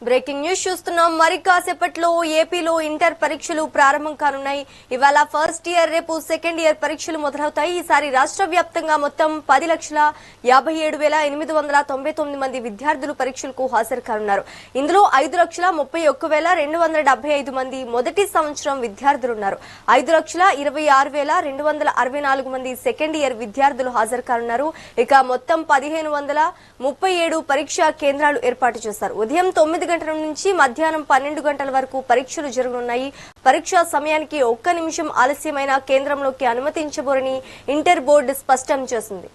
Breaking news చూస్తున్నాం. మరి కాసేపట్లో ఏపీలో ఇంటర్ పరీక్షలు ప్రారంభం కానున్నాయి. ఇవాళ ఫస్ట్ ఇయర్, రేపు సెకండ్ ఇయర్ పరీక్షలు మొదలవుతాయి. ఈసారి రాష్ట్ర వ్యాప్తంగా మొత్తం 10,57,899 మంది విద్యార్థులు పరీక్షలకు హాజరు కానున్నారు. ఇందులో 5,31,275 మంది మొదటి సంవత్సరం విద్యార్థులున్నారు. 5,26,264 మంది సెకండ్ ఇయర్ విద్యార్థులు హాజరు కానున్నారు. ఇక మొత్తం 1,537 పరీక్షా కేంద్రాలు ఏర్పాటు చేశారు. ఉదయం 9 గంటల నుంచి మధ్యాహ్నం 12 గంటల వరకు పరీక్షలు జరగనున్నాయి. పరీక్షా సమయానికి ఒక్క నిమిషం ఆలస్యమైన కేంద్రంలోకి అనుమతించబోరని ఇంటర్ బోర్డు స్పష్టం చేసింది.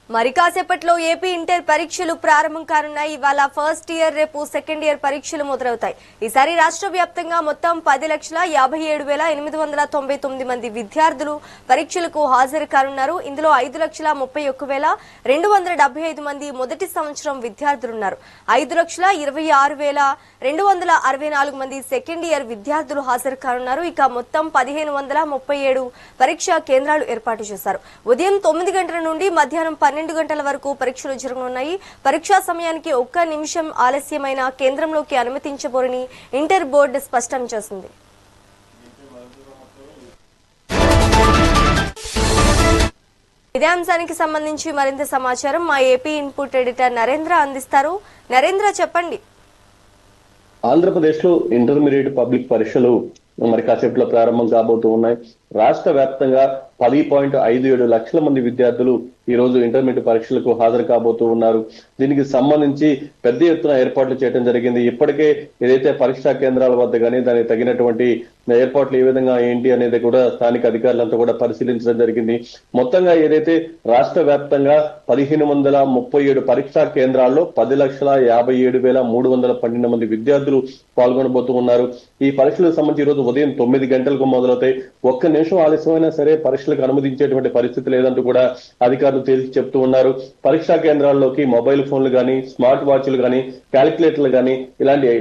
మరి కాసేపట్లో ఏపీ ఇంటర్ పరీక్షలు ప్రారంభం కానున్నాయి. ఇవాళ ఫస్ట్ ఇయర్, రేపు సెకండ్ ఇయర్ పరీక్షలు మొదలవుతాయి. ఈసారి రాష్ట్ర వ్యాప్తంగా మొత్తం 10,57,899 మంది విద్యార్థులు పరీక్షలకు హాజరు కానున్నారు. ఇందులో 5,31,275 మంది మొదటి సంవత్సరం విద్యార్థులున్నారు. 5,26,264 మంది సెకండ్ ఇయర్ విద్యార్థులు హాజరు కానున్నారు. ఇక మొత్తం 1,537 పరీక్షా కేంద్రాలు ఏర్పాటు చేశారు. ఉదయం 9 గంటల నుండి మధ్యాహ్నం 12 గంటల వరకు పరీక్షలు జరగనున్నాయి. పరీక్షా సమయానికి ఒక్క నిమిషం ఆలస్యమైన కేంద్రంలోకి అనుమతించబోరని ఇంటర్ బోర్డు స్పష్టం చేసింది. ఇదే అంశానికి సంబంధించి మరింత సమాచారం మా ఏపీ ఇన్పుట్ ఎడిటర్ నరేంద్ర అందిస్తారు. నరేంద్ర, చెప్పండి. ఆంధ్రప్రదేశ్ లో ఇంటర్మీడియట్ పబ్లిక్ పరీక్షలు మరి కాసేపులో ప్రారంభం కాబోతూ ఉన్నాయి. రాష్ట్ర వ్యాప్తంగా 10.57 లక్షల మంది విద్యార్థులు ఈ రోజు ఇంటర్మీడియట్ పరీక్షలకు హాజరు కాబోతూ ఉన్నారు. దీనికి సంబంధించి పెద్ద ఎత్తున ఏర్పాట్లు చేయడం జరిగింది. ఇప్పటికే ఏదైతే పరీక్షా కేంద్రాల వద్ద కానీ దానికి తగినటువంటి ఏర్పాట్లు ఏ విధంగా ఏంటి అనేది కూడా స్థానిక అధికారులంతా కూడా పరిశీలించడం జరిగింది. మొత్తంగా ఏదైతే రాష్ట్ర వ్యాప్తంగా 1,537 పరీక్షా కేంద్రాల్లో 10,57,312 మంది విద్యార్థులు పాల్గొనబోతూ ఉన్నారు. ఈ పరీక్షలకు సంబంధించి ఈ రోజు ఉదయం 9 గంటలకు మొదలవుతాయి. ఒక్క నిమిషం ఆలస్యమైనా సరే పరీక్షలకు అనుమతించేటువంటి పరిస్థితి లేదంటూ కూడా అధికారులు తేల్చి చెప్తూ ఉన్నారు. పరీక్షా కేంద్రాల్లోకి మొబైల్ ఫోన్లు కానీ, స్మార్ట్ వాచ్లు కానీ, క్యాలిక్యులేటర్లు కానీ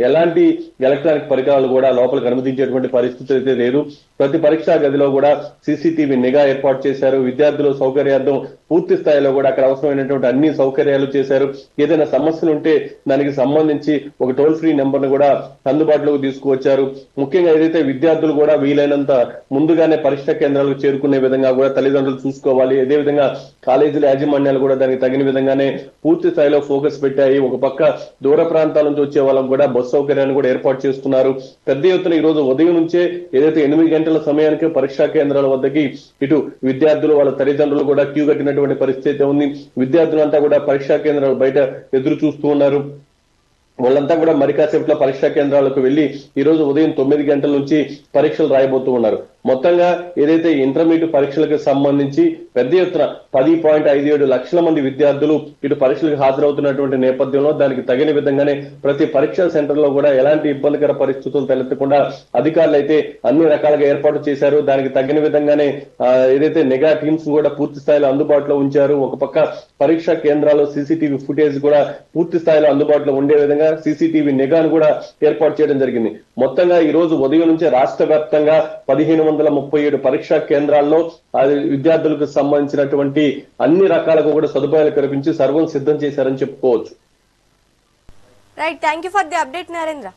ఎలాంటి ఎలక్ట్రానిక్ పరికరాలు కూడా లోపలికి అనుమతించేటువంటి పరిస్థితి అయితే లేదు. ప్రతి పరీక్షా గదిలో కూడా సీసీటీవీ నిఘా ఏర్పాటు చేశారు. విద్యార్థుల సౌకర్యార్థం పూర్తి స్థాయిలో కూడా అక్కడ అవసరమైనటువంటి అన్ని సౌకర్యాలు చేశారు. ఏదైనా సమస్యలు ఉంటే దానికి సంబంధించి ఒక టోల్ ఫ్రీ నెంబర్ ను కూడా అందుబాటులోకి తీసుకువచ్చారు. ముఖ్యంగా ఏదైతే విద్యార్థులు కూడా వీలైనంత ముందుగానే పరీక్షా కేంద్రాలకు చేరుకునే విధంగా కూడా తల్లిదండ్రులు చూసుకోవాలి. అదేవిధంగా కాలేజీల యాజమాన్యాలు కూడా దానికి తగిన విధంగానే పూర్తి స్థాయిలో ఫోకస్ పెట్టాయి. ఒక పక్క దూర ప్రాంతాల నుంచి వచ్చే వాళ్ళకు కూడా బస్సు సౌకర్యాన్ని కూడా ఏర్పాటు చేస్తున్నారు. పెద్ద ఎత్తున ఈ రోజు ఉదయం నుంచే ఏదైతే 8 గంటల సమయానికి పరీక్షా కేంద్రాల వద్దకి ఇటు విద్యార్థులు వాళ్ళ తల్లిదండ్రులు కూడా క్యూ కట్టినటువంటి పరిస్థితి ఉంది. విద్యార్థులంతా కూడా పరీక్షా కేంద్రాలు బయట ఎదురు చూస్తూ ఉన్నారు. వాళ్ళంతా కూడా మరి కాసేపట్లో పరీక్షా కేంద్రాలకు వెళ్లి ఈ రోజు ఉదయం 9 గంటల నుంచి పరీక్షలు రాయబోతూ ఉన్నారు. మొత్తంగా ఏదైతే ఇంటర్మీడియట్ పరీక్షలకు సంబంధించి పెద్ద ఎత్తున 10.57 లక్షల మంది విద్యార్థులు ఇటు పరీక్షలకు హాజరవుతున్నటువంటి నేపథ్యంలో దానికి తగిన విధంగానే ప్రతి పరీక్షా సెంటర్ లో కూడా ఎలాంటి ఇబ్బందికర పరిస్థితులు తలెత్తకుండా అధికారులు అయితే అన్ని రకాలుగా ఏర్పాటు చేశారు. దానికి తగిన విధంగానే ఏదైతే నిఘా టీమ్స్ కూడా పూర్తి స్థాయిలో అందుబాటులో ఉంచారు. ఒక పక్క పరీక్షా కేంద్రాల్లో సీసీటీవీ ఫుటేజ్ కూడా పూర్తి స్థాయిలో అందుబాటులో ఉండే విధంగా సీసీటీవీ నిఘాను కూడా ఏర్పాటు చేయడం జరిగింది. మొత్తంగా ఈ రోజు ఉదయం నుంచి రాష్ట్ర వ్యాప్తంగా 1,537 పరీక్షా కేంద్రాల్లో విద్యార్థులకు సంబంధించినటువంటి అన్ని రకాలకు కూడా సదుపాయాలు కల్పించి సర్వం సిద్ధం చేశారని చెప్పుకోవచ్చు. Right, thank you for the update Narendra.